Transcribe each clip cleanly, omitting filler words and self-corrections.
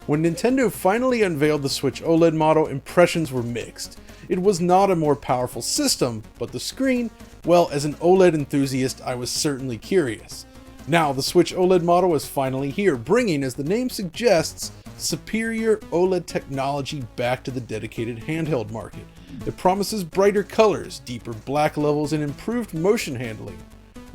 When Nintendo finally unveiled the Switch OLED model, impressions were mixed. It was not a more powerful system, but the screen, well, as an OLED enthusiast, I was certainly curious. Now, the Switch OLED model is finally here, bringing, as the name suggests, superior OLED technology back to the dedicated handheld market. It promises brighter colors, deeper black levels, and improved motion handling.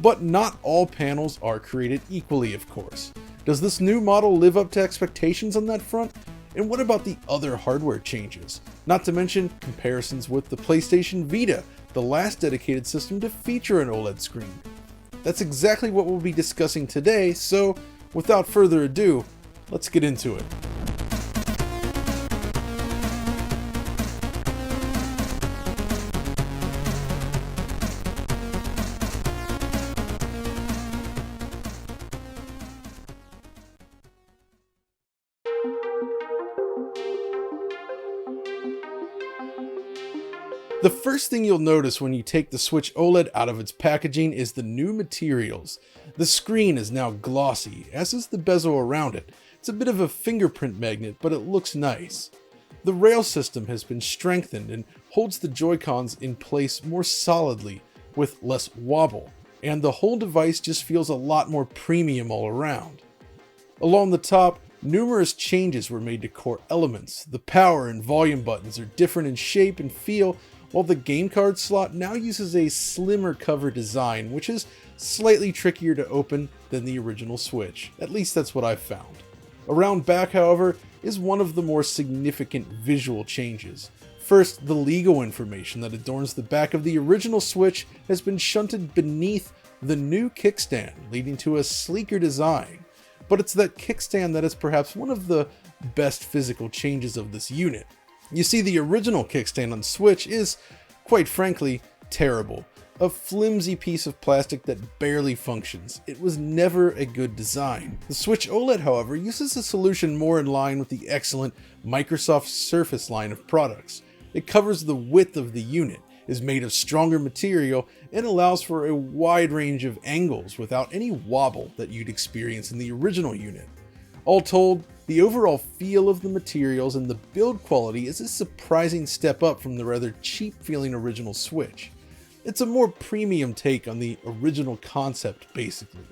But not all panels are created equally, of course. Does this new model live up to expectations on that front? And what about the other hardware changes? Not to mention comparisons with the PlayStation Vita, the last dedicated system to feature an OLED screen. That's exactly what we'll be discussing today, so without further ado, let's get into it. The first thing you'll notice when you take the Switch OLED out of its packaging is the new materials. The screen is now glossy, as is the bezel around it. It's a bit of a fingerprint magnet, but it looks nice. The rail system has been strengthened and holds the Joy-Cons in place more solidly, with less wobble, and the whole device just feels a lot more premium all around. Along the top, numerous changes were made to core elements. The power and volume buttons are different in shape and feel, while the game card slot now uses a slimmer cover design, which is slightly trickier to open than the original Switch. At least that's what I've found. Around back, however, is one of the more significant visual changes. First, the legal information that adorns the back of the original Switch has been shunted beneath the new kickstand, leading to a sleeker design. But it's that kickstand that is perhaps one of the best physical changes of this unit. You see, the original kickstand on Switch is, quite frankly, terrible. A flimsy piece of plastic that barely functions. It was never a good design. The Switch OLED, however, uses a solution more in line with the excellent Microsoft Surface line of products. It covers the width of the unit, is made of stronger material, and allows for a wide range of angles without any wobble that you'd experience in the original unit. All told, the overall feel of the materials and the build quality is a surprising step up from the rather cheap-feeling original Switch. It's a more premium take on the original concept, basically.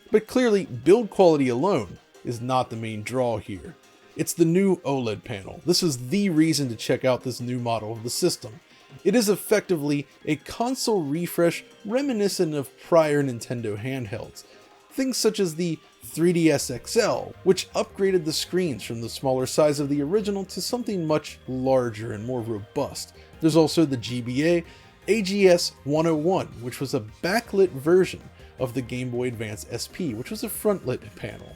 But clearly, build quality alone is not the main draw here. It's the new OLED panel. This is the reason to check out this new model of the system. It is effectively a console refresh reminiscent of prior Nintendo handhelds. Things such as the 3DS XL, which upgraded the screens from the smaller size of the original to something much larger and more robust. There's also the GBA AGS 101, which was a backlit version of the Game Boy Advance SP, which was a frontlit panel.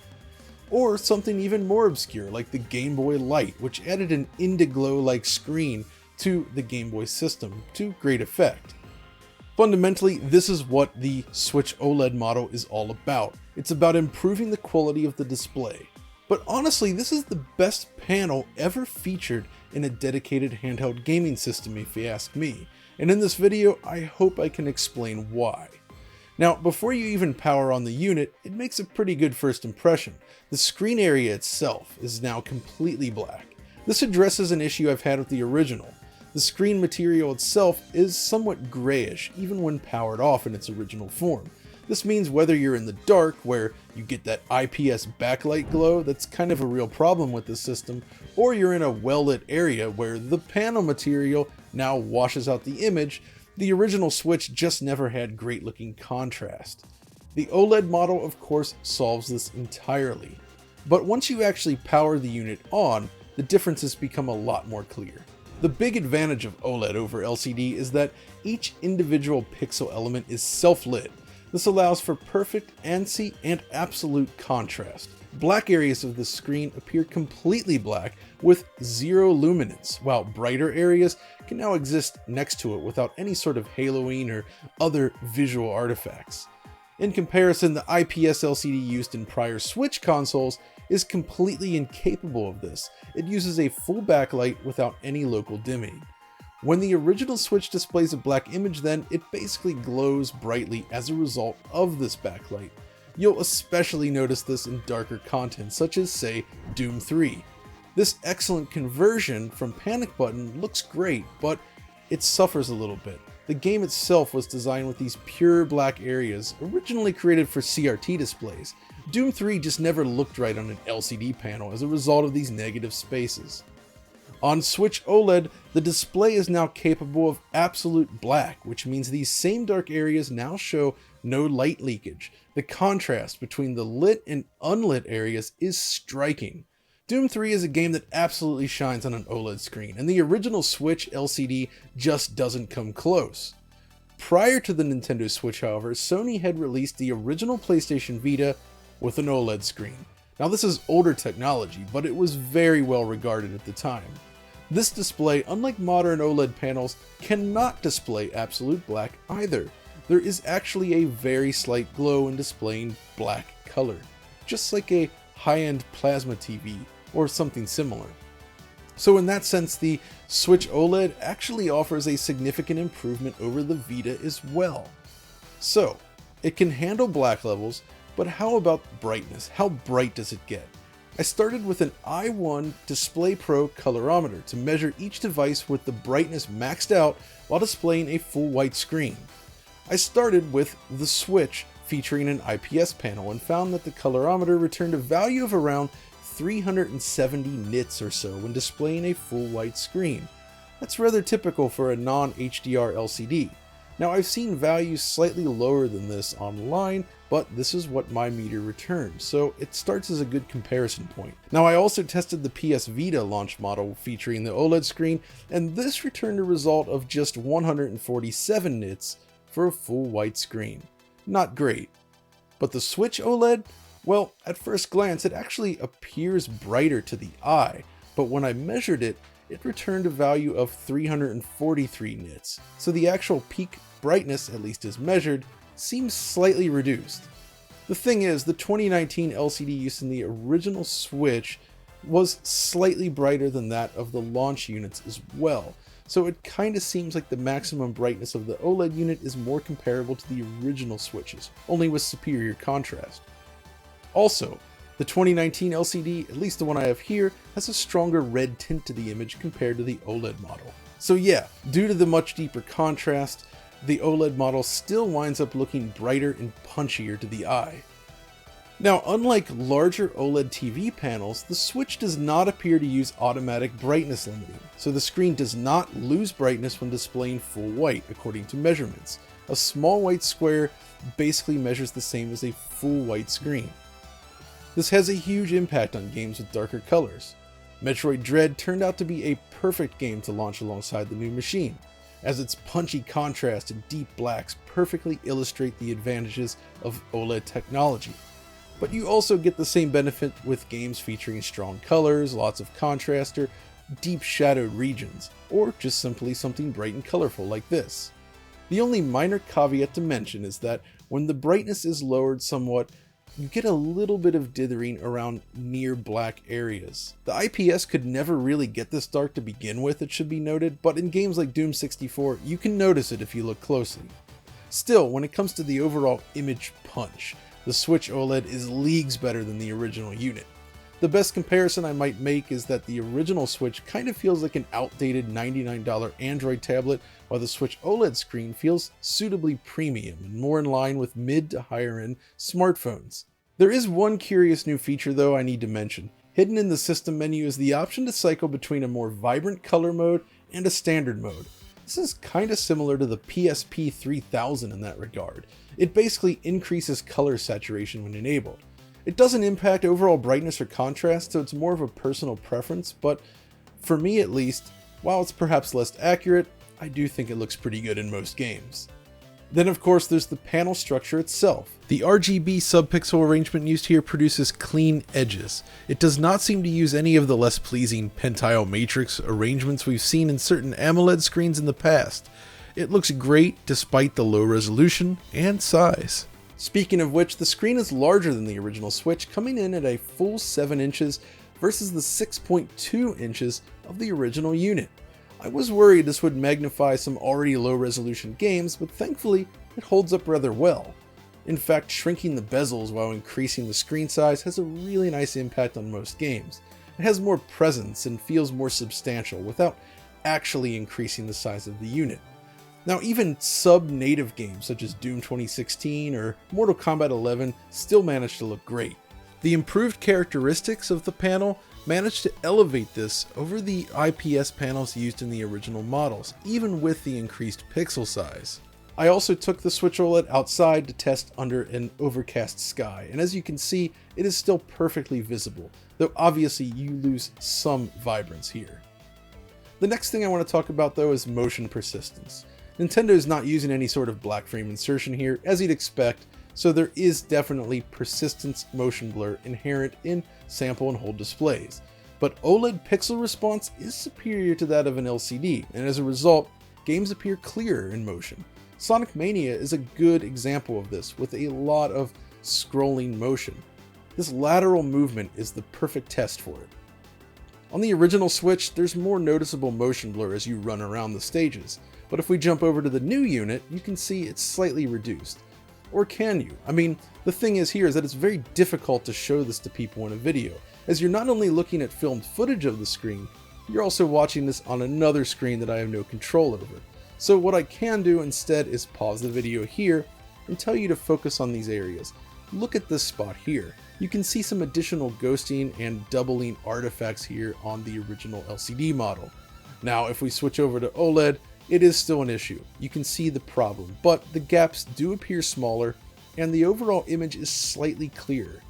Or something even more obscure like the Game Boy Light, which added an Indiglow-like screen to the Game Boy system to great effect. Fundamentally, this is what the Switch OLED model is all about. It's about improving the quality of the display. But honestly, this is the best panel ever featured in a dedicated handheld gaming system, if you ask me. And in this video, I hope I can explain why. Now, before you even power on the unit, it makes a pretty good first impression. The screen area itself is now completely black. This addresses an issue I've had with the original. The screen material itself is somewhat grayish, even when powered off in its original form. This means whether you're in the dark, where you get that IPS backlight glow that's kind of a real problem with this system, or you're in a well-lit area where the panel material now washes out the image, the original Switch just never had great looking contrast. The OLED model, of course, solves this entirely. But once you actually power the unit on, the differences become a lot more clear. The big advantage of OLED over LCD is that each individual pixel element is self-lit. This allows for perfect ANSI and absolute contrast. Black areas of the screen appear completely black with zero luminance, while brighter areas can now exist next to it without any sort of haloing or other visual artifacts. In comparison, the IPS LCD used in prior Switch consoles is completely incapable of this. It uses a full backlight without any local dimming. When the original Switch displays a black image then, it basically glows brightly as a result of this backlight. You'll especially notice this in darker content, such as, say, Doom 3. This excellent conversion from panic button looks great, but it suffers a little bit. The game itself was designed with these pure black areas, originally created for CRT displays. Doom 3 just never looked right on an LCD panel as a result of these negative spaces. On Switch OLED, the display is now capable of absolute black, which means these same dark areas now show no light leakage. The contrast between the lit and unlit areas is striking. Doom 3 is a game that absolutely shines on an OLED screen, and the original Switch LCD just doesn't come close. Prior to the Nintendo Switch, however, Sony had released the original PlayStation Vita with an OLED screen. Now this is older technology, but it was very well regarded at the time. This display, unlike modern OLED panels, cannot display absolute black either. There is actually a very slight glow in displaying black color, just like a high-end plasma TV or something similar. So in that sense, the Switch OLED actually offers a significant improvement over the Vita as well. So, it can handle black levels, but how about brightness? How bright does it get? I started with an i1 Display Pro colorimeter to measure each device with the brightness maxed out while displaying a full white screen. I started with the Switch featuring an IPS panel and found that the colorimeter returned a value of around 370 nits or so when displaying a full white screen. That's rather typical for a non-HDR LCD. Now I've seen values slightly lower than this online, but this is what my meter returned, so it starts as a good comparison point. Now I also tested the PS Vita launch model featuring the OLED screen, and this returned a result of just 147 nits for a full white screen. Not great. But the Switch OLED? Well, at first glance it actually appears brighter to the eye, but when I measured it, it returned a value of 343 nits, so the actual peak brightness, at least as measured, seems slightly reduced. The thing is, the 2019 LCD used in the original Switch was slightly brighter than that of the launch units as well, so it kinda seems like the maximum brightness of the OLED unit is more comparable to the original Switches, only with superior contrast. Also, the 2019 LCD, at least the one I have here, has a stronger red tint to the image compared to the OLED model. So yeah, due to the much deeper contrast, the OLED model still winds up looking brighter and punchier to the eye. Now, unlike larger OLED TV panels, the Switch does not appear to use automatic brightness limiting, so the screen does not lose brightness when displaying full white, according to measurements. A small white square basically measures the same as a full white screen. This has a huge impact on games with darker colors. Metroid Dread turned out to be a perfect game to launch alongside the new machine, as its punchy contrast and deep blacks perfectly illustrate the advantages of OLED technology. But you also get the same benefit with games featuring strong colors, lots of contrast, or deep shadowed regions, or just simply something bright and colorful like this. The only minor caveat to mention is that when the brightness is lowered somewhat, you get a little bit of dithering around near black areas. The IPS could never really get this dark to begin with, it should be noted, but in games like Doom 64, you can notice it if you look closely. Still, when it comes to the overall image punch, the Switch OLED is leagues better than the original unit. The best comparison I might make is that the original Switch kind of feels like an outdated $99 Android tablet, while the Switch OLED screen feels suitably premium and more in line with mid to higher end smartphones. There is one curious new feature though I need to mention. Hidden in the system menu is the option to cycle between a more vibrant color mode and a standard mode. This is kinda similar to the PSP 3000 in that regard. It basically increases color saturation when enabled. It doesn't impact overall brightness or contrast, so it's more of a personal preference, but for me at least, while it's perhaps less accurate, I do think it looks pretty good in most games. Then of course there's the panel structure itself. The RGB subpixel arrangement used here produces clean edges. It does not seem to use any of the less pleasing pentile matrix arrangements we've seen in certain AMOLED screens in the past. It looks great despite the low resolution and size. Speaking of which, the screen is larger than the original Switch, coming in at a full 7 inches versus the 6.2 inches of the original unit. I was worried this would magnify some already low resolution games, but thankfully it holds up rather well. In fact, shrinking the bezels while increasing the screen size has a really nice impact on most games. It has more presence and feels more substantial without actually increasing the size of the unit. Now, even sub-native games such as Doom 2016 or Mortal Kombat 11 still manage to look great. The improved characteristics of the panel managed to elevate this over the IPS panels used in the original models, even with the increased pixel size. I also took the Switch OLED outside to test under an overcast sky, and as you can see, it is still perfectly visible, though obviously you lose some vibrance here. The next thing I want to talk about though is motion persistence. Nintendo is not using any sort of black frame insertion here, as you'd expect, so there is definitely persistence motion blur inherent in sample and hold displays. But OLED pixel response is superior to that of an LCD, and as a result, games appear clearer in motion. Sonic Mania is a good example of this, with a lot of scrolling motion. This lateral movement is the perfect test for it. On the original Switch, there's more noticeable motion blur as you run around the stages, but if we jump over to the new unit, you can see it's slightly reduced. Or can you? I mean, the thing is here is that it's very difficult to show this to people in a video, as you're not only looking at filmed footage of the screen, you're also watching this on another screen that I have no control over. So what I can do instead is pause the video here and tell you to focus on these areas. Look at this spot here. You can see some additional ghosting and doubling artifacts here on the original LCD model. Now, if we switch over to OLED, it is still an issue. You can see the problem, but the gaps do appear smaller and the overall image is slightly clearer.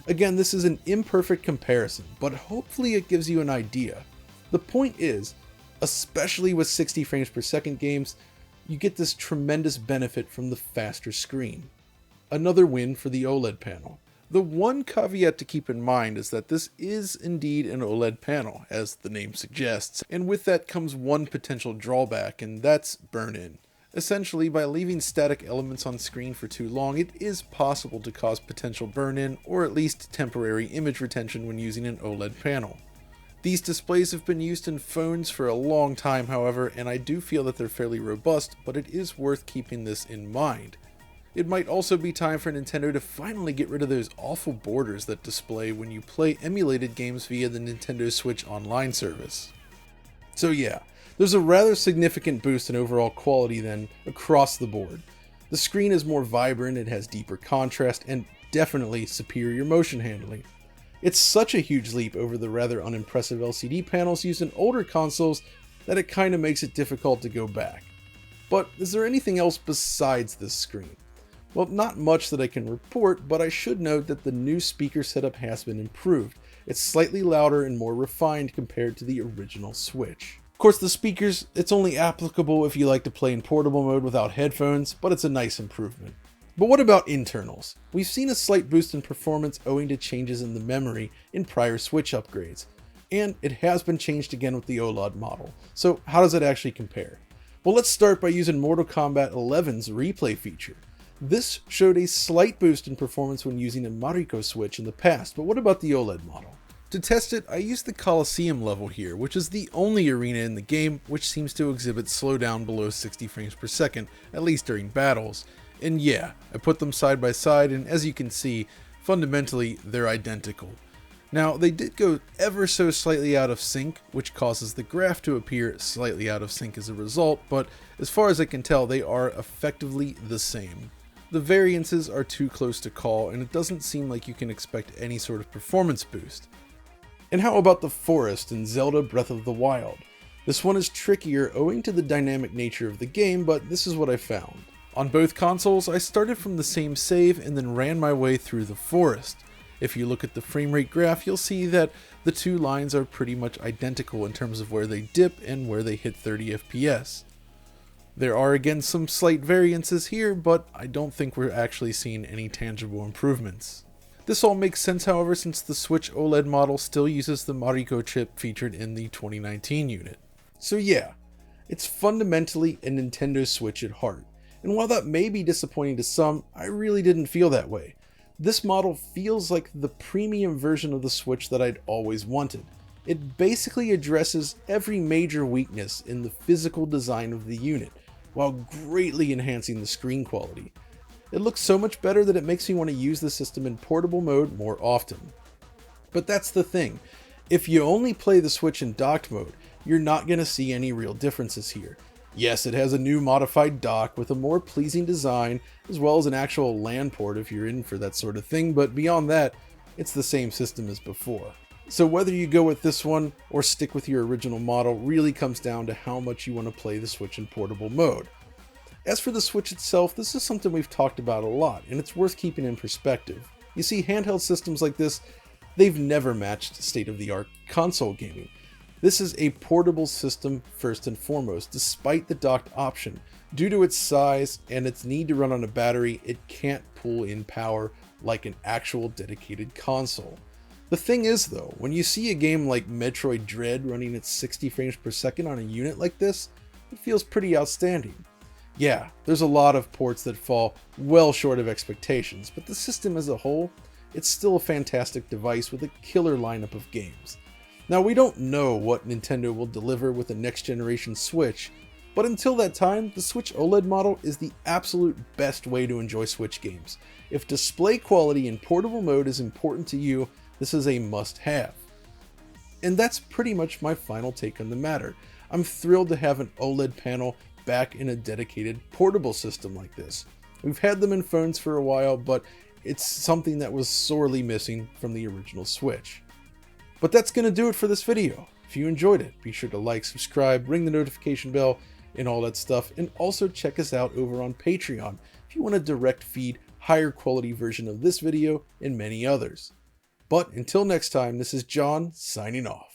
Again, this is an imperfect comparison, but hopefully it gives you an idea. The point is, especially with 60 frames per second games, you get this tremendous benefit from the faster screen. Another win for the OLED panel. The one caveat to keep in mind is that this is indeed an OLED panel, as the name suggests, and with that comes one potential drawback, and that's burn-in. Essentially, by leaving static elements on screen for too long, it is possible to cause potential burn-in, or at least temporary image retention when using an OLED panel. These displays have been used in phones for a long time, however, and I do feel that they're fairly robust, but it is worth keeping this in mind. It might also be time for Nintendo to finally get rid of those awful borders that display when you play emulated games via the Nintendo Switch Online service. So yeah, there's a rather significant boost in overall quality then across the board. The screen is more vibrant, it has deeper contrast, and definitely superior motion handling. It's such a huge leap over the rather unimpressive LCD panels used in older consoles that it kinda makes it difficult to go back. But is there anything else besides this screen? Well, not much that I can report, but I should note that the new speaker setup has been improved. It's slightly louder and more refined compared to the original Switch. Of course, the speakers, it's only applicable if you like to play in portable mode without headphones, but it's a nice improvement. But what about internals? We've seen a slight boost in performance owing to changes in the memory in prior Switch upgrades, and it has been changed again with the OLED model. So how does it actually compare? Well, let's start by using Mortal Kombat 11's replay feature. This showed a slight boost in performance when using a Mariko Switch in the past, but what about the OLED model? To test it, I used the Coliseum level here, which is the only arena in the game which seems to exhibit slowdown below 60 frames per second, at least during battles. And yeah, I put them side by side, and as you can see, fundamentally they're identical. Now, they did go ever so slightly out of sync, which causes the graph to appear slightly out of sync as a result, but as far as I can tell, they are effectively the same. The variances are too close to call, and it doesn't seem like you can expect any sort of performance boost. And how about the forest in Zelda Breath of the Wild? This one is trickier owing to the dynamic nature of the game, but this is what I found. On both consoles, I started from the same save and then ran my way through the forest. If you look at the frame rate graph, you'll see that the two lines are pretty much identical in terms of where they dip and where they hit 30 FPS. There are again some slight variances here, but I don't think we're actually seeing any tangible improvements. This all makes sense, however, since the Switch OLED model still uses the Mariko chip featured in the 2019 unit. So yeah, it's fundamentally a Nintendo Switch at heart, and while that may be disappointing to some, I really didn't feel that way. This model feels like the premium version of the Switch that I'd always wanted. It basically addresses every major weakness in the physical design of the unit, while greatly enhancing the screen quality. It looks so much better that it makes me want to use the system in portable mode more often. But that's the thing. If you only play the Switch in docked mode, you're not going to see any real differences here. Yes, it has a new modified dock with a more pleasing design, as well as an actual LAN port if you're in for that sort of thing, but beyond that, it's the same system as before. So whether you go with this one or stick with your original model really comes down to how much you want to play the Switch in portable mode. As for the Switch itself, this is something we've talked about a lot, and it's worth keeping in perspective. You see, handheld systems like this, they've never matched state-of-the-art console gaming. This is a portable system first and foremost, despite the docked option. Due to its size and its need to run on a battery, it can't pull in power like an actual dedicated console. The thing is though, when you see a game like Metroid Dread running at 60 frames per second on a unit like this, it feels pretty outstanding. Yeah, there's a lot of ports that fall well short of expectations, but the system as a whole, it's still a fantastic device with a killer lineup of games. Now, we don't know what Nintendo will deliver with the next generation Switch, but until that time, the Switch OLED model is the absolute best way to enjoy Switch games. If display quality in portable mode is important to you, this is a must-have. And that's pretty much my final take on the matter. I'm thrilled to have an OLED panel back in a dedicated portable system like this. We've had them in phones for a while, but it's something that was sorely missing from the original Switch. But that's going to do it for this video. If you enjoyed it, be sure to like, subscribe, ring the notification bell, and all that stuff, and also check us out over on Patreon if you want a direct feed, higher quality version of this video and many others. But until next time, this is John signing off.